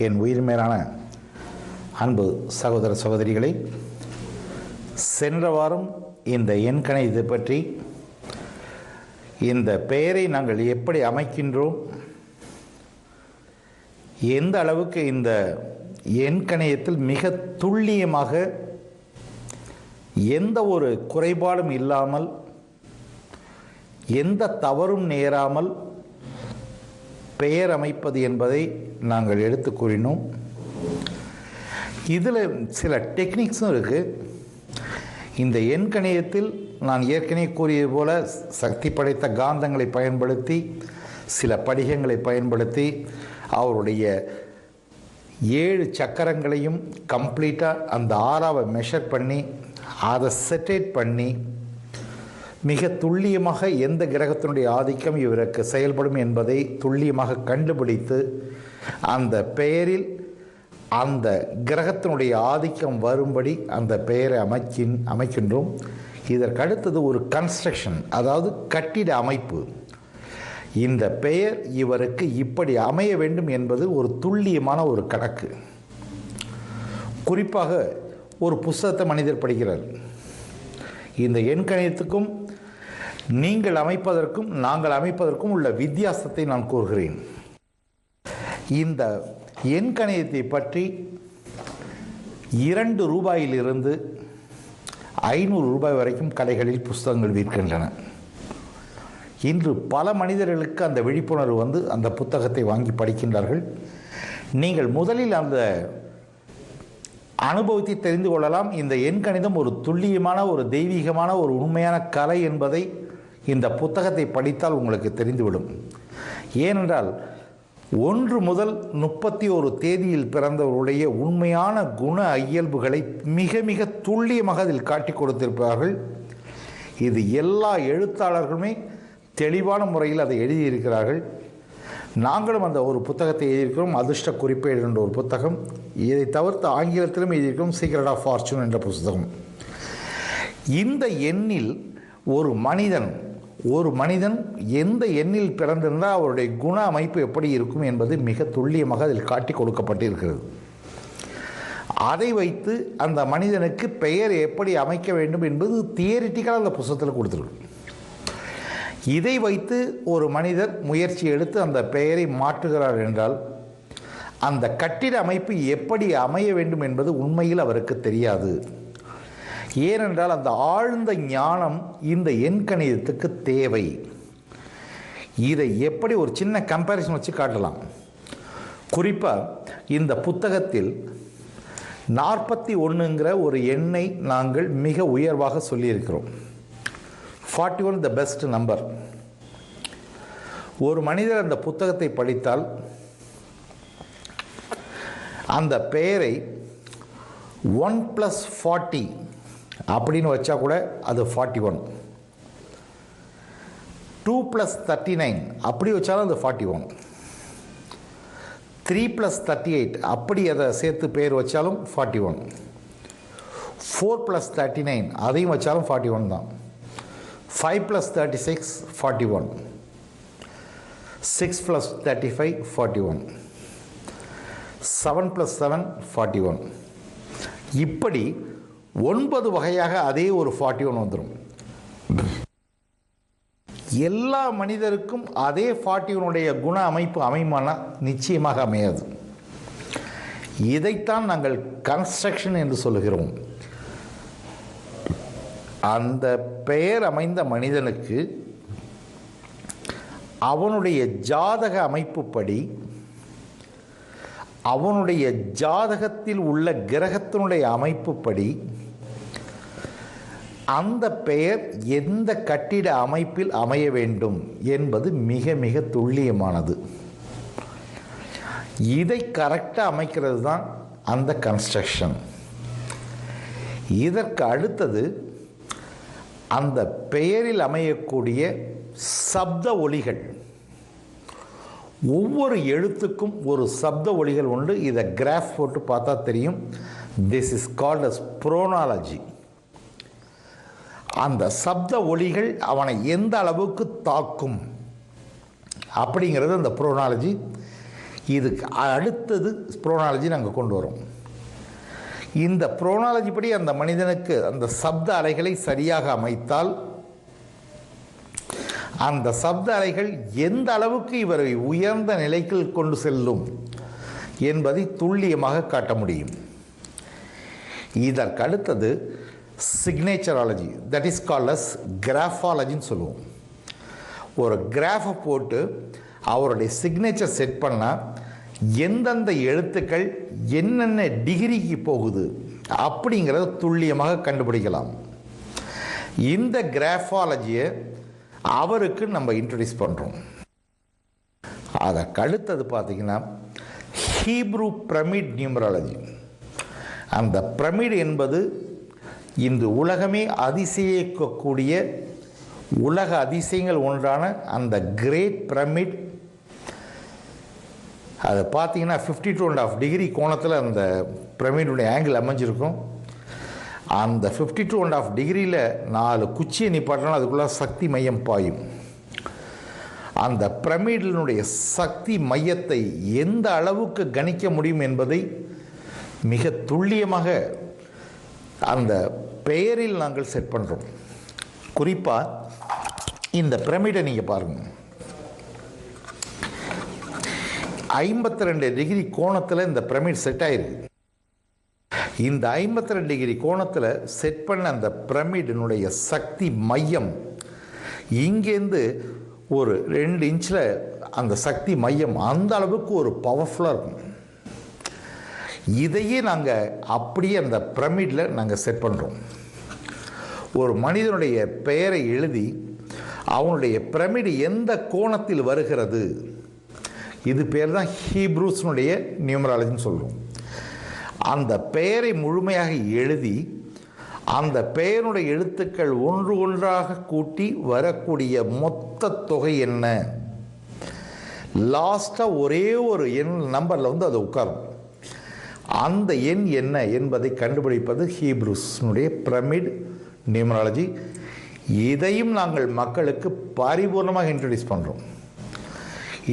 என் உயிர் மேலான அன்பு சகோதர சகோதரிகளை, சென்ற வாரம் இந்த எண்கணிதத்தை பற்றி, இந்த பெயரை நாங்கள் எப்படி அமைக்கின்றோம், எந்த அளவுக்கு இந்த எண்கணிதத்தில் மிக துல்லியமாக எந்த ஒரு குறைபாடும் இல்லாமல், எந்த தவறும் நேராமல் பெயர் அமைப்பது என்பதை நாங்கள் எடுத்து கூறினோம். இதில் சில டெக்னிக்ஸும் இருக்குது. இந்த எண்கணிதத்தில் நான் ஏற்கனவே கூறியது போல சக்தி படைத்த காந்தங்களை பயன்படுத்தி, சில படிகங்களை பயன்படுத்தி, அவருடைய 7 சக்கரங்களையும் கம்ப்ளீட்டாக அந்த 6ஆவை மெஷர் பண்ணி, அதை செட்டேட் பண்ணி, மிக துல்லியமாக எந்த கிரகத்தினுடைய ஆதிக்கம் இவருக்கு செயல்படும் என்பதை துல்லியமாக கண்டுபிடித்து, அந்த பெயரில் அந்த கிரகத்தினுடைய ஆதிக்கம் வரும்படி அந்த பெயரை அமைக்கின்றோம். இதற்கு அடுத்தது ஒரு கன்ஸ்ட்ரக்ஷன், அதாவது கட்டிட அமைப்பு. இந்த பெயர் இவருக்கு இப்படி அமைய வேண்டும் என்பது ஒரு துல்லியமான ஒரு கணக்கு. குறிப்பாக ஒரு புத்தகத்தை மனிதர் படிக்கிறார். இந்த எண்கணிதத்துக்கும் நீங்கள் அமைப்பதற்கும் நாங்கள் அமைப்பதற்கும் உள்ள வித்தியாசத்தை நான் கூறுகிறேன். இந்த எண்கணிதத்தை பற்றி 2 ரூபாயிலிருந்து 500 ரூபாய் வரைக்கும் கடைகளில் புத்தகங்கள் விற்கின்றன. இன்று பல மனிதர்களுக்கு அந்த விழிப்புணர்வு வந்து அந்த புத்தகத்தை வாங்கி படிக்கின்றார்கள். நீங்கள் முதலில் அந்த அனுபவத்தை தெரிந்து கொள்ளலாம். இந்த எண்கணிதம் ஒரு துல்லியமான, ஒரு தெய்வீகமான, ஒரு உண்மையான கலை என்பதை இந்த புத்தகத்தை படித்தால் உங்களுக்கு தெரிந்துவிடும். ஏனென்றால் 1 முதல் 31 தேதியில் பிறந்தவருடைய உண்மையான குண இயல்புகளை மிக மிக துல்லியமாக அதில் காட்டி கொடுத்திருப்பார்கள். இது எல்லா எழுத்தாளர்களுமே தெளிவான முறையில் அதை எழுதியிருக்கிறார்கள். நாங்களும் அந்த ஒரு புத்தகத்தை எழுதியிருக்கிறோம், அதிர்ஷ்ட குறிப்பேடு என்ற ஒரு புத்தகம். இதை தவிர்த்து ஆங்கிலத்திலும் எழுதியிருக்கிறோம், சீக்ரெட் ஆஃப் ஃபார்ச்சூன் என்ற புத்தகம். இந்த எண்ணில் ஒரு மனிதன் எந்த எண்ணில் பிறந்திருந்தால் அவருடைய குண அமைப்பு எப்படி இருக்கும் என்பது மிக துல்லியமாக அதில் காட்டி கொடுக்கப்பட்டிருக்கிறது. அதை வைத்து அந்த மனிதனுக்கு பெயர் எப்படி அமைக்க வேண்டும் என்பது தியரிட்டிக்கலாக அந்த புத்தகத்தில் கொடுத்துருக்கு. இதை வைத்து ஒரு மனிதர் முயற்சி எடுத்து அந்த பெயரை மாற்றுகிறார் என்றால், அந்த கட்டிட அமைப்பு எப்படி அமைய வேண்டும் என்பது உண்மையில் அவருக்கு தெரியாது. ஏனென்றால் அந்த ஆழ்ந்த ஞானம் இந்த எண்கணிதத்துக்கு தேவை. இதை எப்படி ஒரு சின்ன கம்பேரிசன் வச்சு காட்டலாம். குறிப்பாக இந்த புத்தகத்தில் 41ங்கிற ஒரு எண்ணை நாங்கள் மிக உயர்வாக சொல்லியிருக்கிறோம். 41 த பெஸ்ட் நம்பர். ஒரு மனிதர் அந்த புத்தகத்தை படித்தால் அந்த பெயரை 1 + 40 அப்படின்னு வச்சா கூட அது 41. 2 + 39 அப்படி வச்சாலும் அது 41. 3 + 38 அப்படி அதை சேர்த்து பெயர் வச்சாலும் 41. 4 + 39 அதையும் வச்சாலும் 41 தான். 5 + 36 41. 6 + 35 41. 7 + 7 41. இப்படி 9 வகையாக அதே ஒரு 41 வந்துடும். எல்லா மனிதருக்கும் அதே 41 குண அமைப்பு அமையுமானா நிச்சயமாக அமையாது. இதைத்தான் நாங்கள் கன்ஸ்ட்ரக்ஷன் என்று சொல்லுகிறோம். அந்த பெயர் அமைந்த மனிதனுக்கு அவனுடைய ஜாதக அமைப்புப்படி, அவனுடைய ஜாதகத்தில் உள்ள கிரகத்தினுடைய அமைப்புப்படி அந்த பெயர் எந்த கட்டிட அமைப்பில் அமைய வேண்டும் என்பது மிக மிக துல்லியமானது. இதை கரெக்டாக அமைக்கிறது தான் அந்த கன்ஸ்ட்ரக்ஷன். இதற்கு அடுத்தது அந்த பெயரில் அமையக்கூடிய சப்த ஒலிகள். ஒவ்வொரு எழுத்துக்கும் ஒரு சப்த ஒலிகள் உண்டு. இதை கிராஃப் போட்டு பார்த்தா தெரியும். This is called as phonology. அந்த சப்த ஒலிகள் அவனை எந்த அளவுக்கு தாக்கும் அப்படிங்கிறது அந்த புரோனாலஜி. இதுக்கு அடுத்தது புரோனாலஜி நாங்கள் கொண்டு வரோம். இந்த புரோனாலஜி படி அந்த மனிதனுக்கு அந்த சப்த அலைகளை சரியாக அமைத்தால் அந்த சப்த அலைகள் எந்த அளவுக்கு இவரை உயர்ந்த நிலைக்கு கொண்டு செல்லும் என்பதை துல்லியமாக காட்ட முடியும். இதற்கு அடுத்தது சிக்னேச்சராலஜி, தட் இஸ் கால்ட் அஸ் கிராஃபாலஜின்னு சொல்லுவோம். ஒரு கிராஃபை போட்டு அவருடைய சிக்னேச்சர் செட் பண்ணால் எந்தெந்த எழுத்துக்கள் என்னென்ன டிகிரிக்கு போகுது அப்படிங்கிறத துல்லியமாக கண்டுபிடிக்கலாம். இந்த கிராஃபாலஜியை அவருக்கு நம்ம இன்ட்ரடியூஸ் பண்ணுறோம். அதற்கு அடுத்தது பார்த்திங்கன்னா ஹீப்ரூ பிரமிட் நியூமராலஜி. அந்த பிரமிட் என்பது இந்த உலகமே அதிசயிக்கக்கூடிய உலக அதிசயங்கள் ஒன்றான அந்த கிரேட் பிரமிட். அதை பார்த்தீங்கன்னா 52.5 டிகிரி கோணத்தில் அந்த பிரமிடுடைய ஆங்கிள் அமைஞ்சிருக்கும். அந்த 52.5 டிகிரியில் 4 குச்சியை நிப்பாட்டினா அதுக்குள்ளே சக்தி மையம் பாயும். அந்த பிரமிடினுடைய சக்தி மையத்தை எந்த அளவுக்கு கணிக்க முடியும் என்பதை மிக துல்லியமாக அந்த பெயரில் நாங்கள் செட் பண்ணுறோம். குறிப்பாக இந்த பிரமிடை நீங்கள் பாருங்கள், 52 டிகிரி கோணத்தில் இந்த பிரமிட் செட் ஆகிருக்கு. இந்த 52 டிகிரி கோணத்தில் செட் பண்ண அந்த பிரமிடினுடைய சக்தி மையம் இங்கேருந்து ஒரு 2 இன்ச்சில் அந்த சக்தி மையம் அந்த அளவுக்கு ஒரு பவர்ஃபுல்லாக இருக்கும். இதையே நாங்கள் அப்படியே அந்த பிரமிடில் நாங்கள் செட் பண்ணுறோம். ஒரு மனிதனுடைய பெயரை எழுதி அவனுடைய பிரமிடு எந்த கோணத்தில் வருகிறது, இது பேர் தான் ஹீப்ரூஸ்னுடைய நியூமராலஜின்னு சொல்கிறோம். அந்த பெயரை முழுமையாக எழுதி அந்த பெயருடைய எழுத்துக்கள் ஒன்று ஒன்றாக கூட்டி வரக்கூடிய மொத்த தொகை என்ன, லாஸ்ட்டாக ஒரே ஒரு எண் நம்பரில் வந்து அது உட்காரும். அந்த எண் என்ன என்பதை கண்டுபிடிப்பது ஹீப்ரூஸ்னுடைய பிரமிட் நியூமராலஜி. இதையும் நாங்கள் மக்களுக்கு பரிபூர்ணமாக இன்ட்ரடியூஸ் பண்ணுறோம்.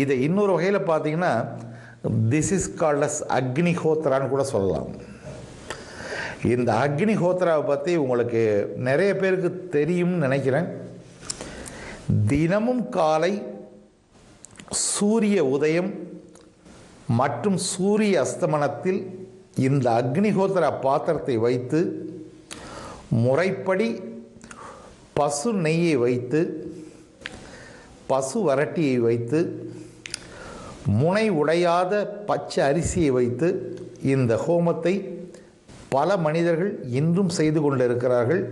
இதை இன்னொரு வகையில் பார்த்தீங்கன்னா திஸ் இஸ் கால்ட் அஸ் அக்னிஹோத்ரான்னு கூட சொல்லலாம். இந்த அக்னிஹோத்ராவை பற்றி உங்களுக்கு நிறைய பேருக்கு தெரியும்னு நினைக்கிறேன். தினமும் காலை சூரிய உதயம் மற்றும் சூரிய அஸ்தமனத்தில் இந்த அக்னிஹோத்ரா பாத்திரத்தை வைத்து முறைப்படி பசு நெய்யை வைத்து பசு வரட்டியை வைத்து முனை உடையாத பச்சை அரிசியை வைத்து இந்த ஹோமத்தை பல மனிதர்கள் இன்றும் செய்து கொண்டிருக்கிறார்கள்.